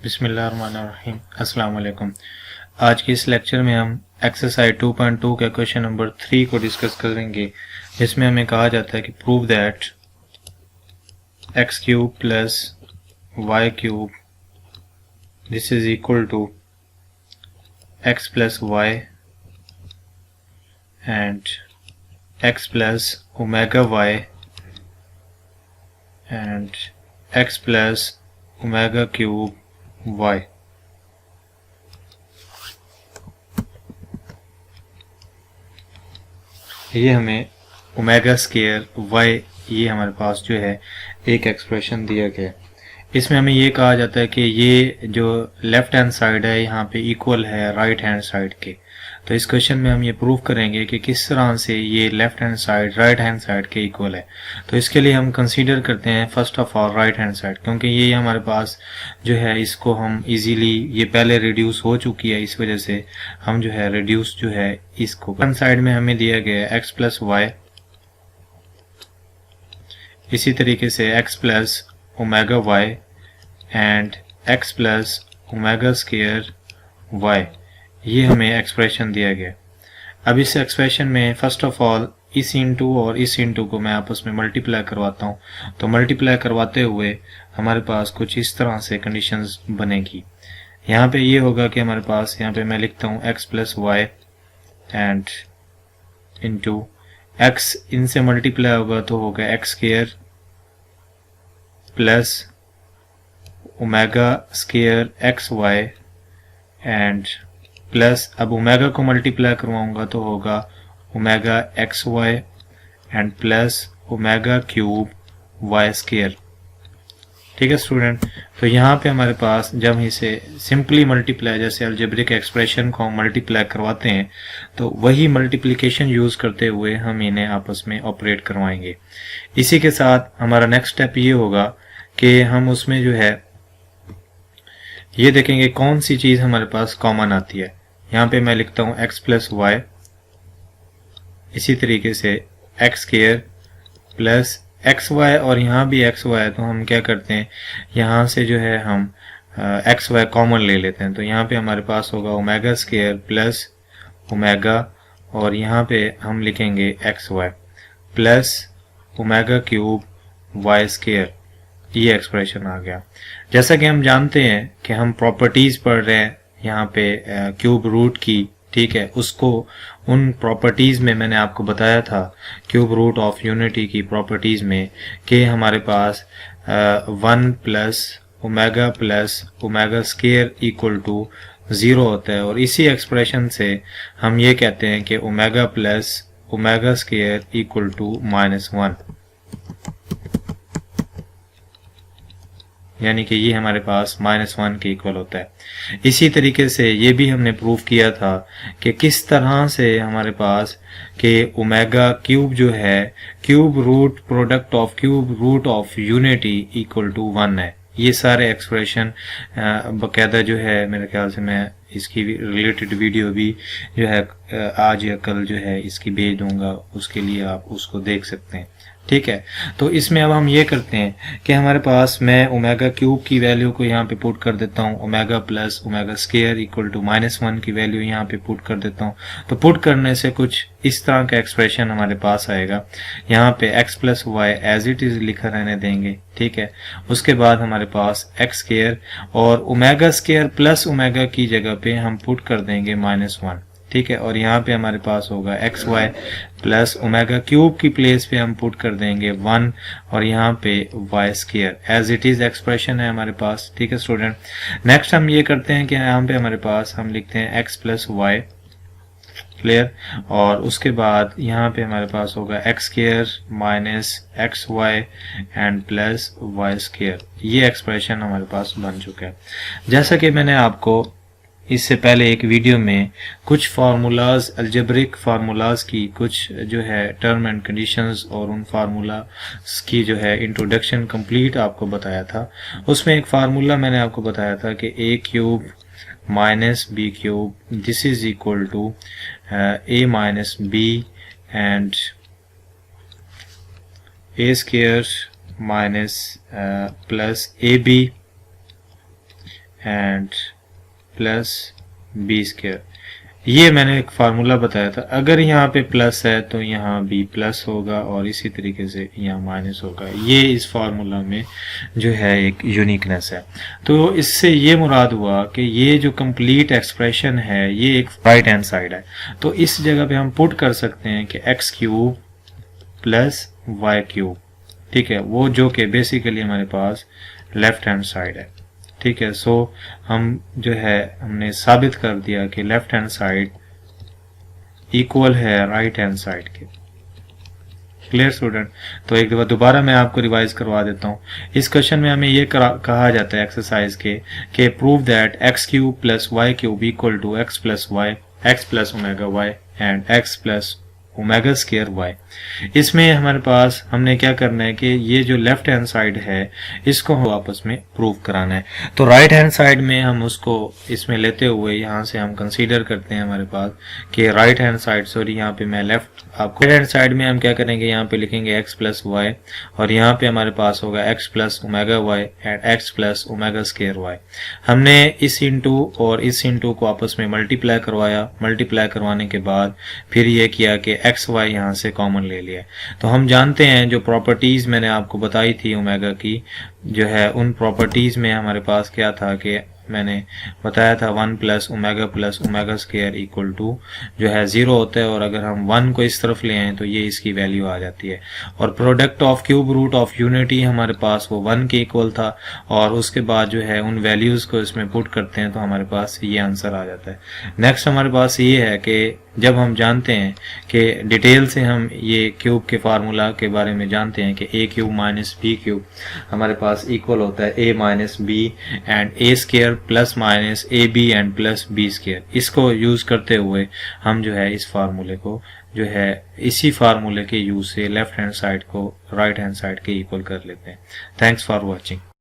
बिस्मिल्लाहिर्रहमानिर्रहीम। अस्सलाम वालेकुम। आज के इस लेक्चर में हम एक्सरसाइज 2.2 के क्वेश्चन नंबर 3 को डिस्कस करेंगे, जिसमें हमें कहा जाता है कि prove that x cube plus y cube this is equal to x plus y and x plus omega y and x plus omega cube y। ये हमें ओमेगा स्केयर y ये हमारे पास जो है एक एक्सप्रेशन दिया गया है। इसमें हमें ये कहा जाता है कि ये जो लेफ्ट हैंड साइड है यहाँ पे इक्वल है राइट हैंड साइड के। तो इस क्वेश्चन में हम ये प्रूव करेंगे कि किस तरह से ये left hand side right hand side के इक्वल है। तो इसके लिए हम कंसीडर करते हैं first of all right hand side, क्योंकि ये हमारे पास जो है इसको हम इजीली, ये पहले रिड्यूस हो चुकी है, इस वजह से हम जो है रिड्यूस जो है इसको फ्रंट साइड में हमें दिया गया है एक्स प्लस वाई, इसी तरीके से x plus omega y and x plus omega square y, ये हमें एक्सप्रेशन दिया गया। अब इस एक्सप्रेशन में फर्स्ट ऑफ ऑल इस इंटू और इस इंटू को मैं आपस में मल्टीप्लाई करवाता हूँ। तो मल्टीप्लाई करवाते हुए हमारे पास कुछ इस तरह से कंडीशंस बनेगी। यहाँ पे ये होगा कि हमारे पास यहाँ पे मैं लिखता हूँ x plus y and into x, इनसे मल्टीप्लाई होगा तो होगा x square plus omega square x y and plus, अब ओमेगा को मल्टीप्लाई करवाऊंगा तो होगा omega x y and plus omega cube y square. ठीक है स्टूडेंट। तो यहाँ पे हमारे पास जब इसे सिंपली मल्टीप्लाई, जैसे अलजेब्रिक एक्सप्रेशन को हम मल्टीप्लाई करवाते हैं, तो वही मल्टीप्लिकेशन यूज करते हुए हम इन्हें आपस में ऑपरेट करवाएंगे। इसी के साथ हमारा नेक्स्ट स्टेप ये होगा कि हम उसमें जो है ये देखेंगे कौन सी चीज हमारे पास कॉमन आती है। यहाँ पे मैं लिखता हूँ एक्स प्लस वाई, इसी तरीके से x square plus x y, और यहाँ भी एक्स वाई है तो हम क्या करते हैं, यहाँ से जो है हम एक्स वाई कॉमन ले लेते हैं। तो यहाँ पे हमारे पास होगा ओमेगा स्केयर प्लस ओमेगा, और यहाँ पे हम लिखेंगे x y plus omega cube y square. ये एक्सप्रेशन आ गया। जैसा कि हम जानते हैं कि हम प्रॉपर्टीज पढ़ रहे हैं यहाँ पे क्यूब रूट की, ठीक है, उसको उन प्रॉपर्टीज में मैंने आपको बताया था क्यूब रूट ऑफ यूनिटी की प्रॉपर्टीज में कि हमारे पास 1 plus omega square equal to 0 होता है, और इसी एक्सप्रेशन से हम ये कहते हैं कि omega plus omega square equal to -1, यानी कि ये हमारे पास -1 के इक्वल होता है। इसी तरीके से ये भी हमने प्रूव किया था कि किस तरह से हमारे पास के ओमेगा क्यूब जो है cube root product of cube root of unity equal to 1 है। ये सारे एक्सप्रेशन बाकायदा जो है, मेरे ख्याल से मैं इसकी रिलेटेड वीडियो भी जो है आज या कल जो है इसकी भेज दूंगा, उसके लिए आप उसको देख सकते हैं। ठीक है। तो इसमें अब हम ये करते हैं कि हमारे पास मैं ओमेगा क्यूब की वैल्यू को यहाँ पे पुट कर देता हूँ, omega plus omega square equal to -1 की वैल्यू यहाँ पे पुट कर देता हूँ। तो पुट करने से कुछ इस तरह का एक्सप्रेशन हमारे पास आएगा। यहाँ पे x plus y as it is लिखा रहने देंगे, ठीक है। उसके बाद हमारे पास एक्स स्केयर और ओमेगा स्केयर प्लस ओमेगा की जगह पे हम पुट कर देंगे -1, ठीक है। और यहाँ पे हमारे पास होगा x y plus omega cube की प्लेस पे हम पुट कर देंगे 1, और यहाँ पे y square as it is expression है हमारे पास, ठीक है स्टूडेंट। नेक्स्ट हम ये करते हैं कि यहाँ पे हमारे पास हम लिखते हैं एक्स प्लस वाई, क्लियर, और उसके बाद यहाँ पे हमारे पास होगा x square minus x y and plus y square. ये एक्सप्रेशन हमारे पास बन चुका है। जैसा कि मैंने आपको इससे पहले एक वीडियो में कुछ फार्मूलाज, अलजेब्रिक फार्मूलाज की कुछ जो है टर्म एंड कंडीशंस और उन फार्मूलाज की जो है इंट्रोडक्शन कंप्लीट आपको बताया था। उसमें एक फार्मूला मैंने आपको बताया था कि a cube minus b cube this is equal to a minus b and a square minus plus ab and plus b square. ये मैंने एक फार्मूला बताया था, अगर यहाँ पे प्लस है तो यहाँ भी प्लस होगा और इसी तरीके से यहाँ माइनस होगा। ये इस फार्मूला में जो है एक यूनिकनेस है। तो इससे ये मुराद हुआ कि ये जो कंप्लीट एक्सप्रेशन है ये एक राइट हैंड साइड है। तो इस जगह पे हम पुट कर सकते हैं कि x cube plus y cube, ठीक है, वो जो कि बेसिकली हमारे पास लेफ्ट हैंड साइड है। ठीक है, सो हम जो है हमने साबित कर दिया कि लेफ्ट हैंड साइड इक्वल है राइट हैंड साइड के। Clear student? तो एक दफा दोबारा मैं आपको रिवाइज करवा देता हूँ। इस क्वेश्चन में हमें ये कहा जाता है एक्सरसाइज के prove that x cube plus y cube equal to x plus y, x plus omega y and x plus omega square y. इसमें हमारे पास हमने क्या करना है कि ये जो लेफ्ट हैंड साइड है इसको हम आपस में प्रूव कराना है। तो राइट हैंड साइड में हम उसको इसमें लेते हुए यहाँ से हम कंसीडर करते हैं हमारे पास कि राइट हैंड साइड, सॉरी यहाँ पे मैं लेफ्ट आपको राइट हैंड साइड में हम क्या करेंगे, यहाँ पे लिखेंगे एक्स प्लस वाई और यहाँ पे हमारे पास होगा x plus omega y and x plus omega square y. हमने इस इंटू और इस इंटू को आपस में मल्टीप्लाई करवाया, मल्टीप्लाई करवाने के बाद फिर ये किया कि एक्स वाई यहाँ से कॉमन ले लिया। तो हम जानते हैं जो प्रॉपर्टीज मैंने आपको बताई थी ओमेगा की जो है, उन प्रॉपर्टीज में हमारे पास क्या था कि मैंने बताया था 1 plus omega square equal to जो है 0 होता है और अगर हम 1 को इस तरफ ले आए तो ये इसकी वैल्यू आ जाती है। और product of cube root of unity हमारे पास वो 1 के इक्वल था और उसके बाद जो है उन वैल्यूज को इसमें पुट करते हैं तो हमारे पास ये आंसर आ जाता है। नेक्स्ट हमारे पास ये है कि जब हम जानते हैं कि डिटेल से हम ये क्यूब के फार्मूला के बारे में जानते हैं कि a cube minus b cube हमारे पास इक्वल होता है a minus b and a square plus minus a b and plus b square. इसको यूज करते हुए हम जो है इस फार्मूले को जो है इसी फार्मूले के यूज से लेफ्ट हैंड साइड को राइट हैंड साइड के इक्वल कर लेते हैं। Thanks for watching.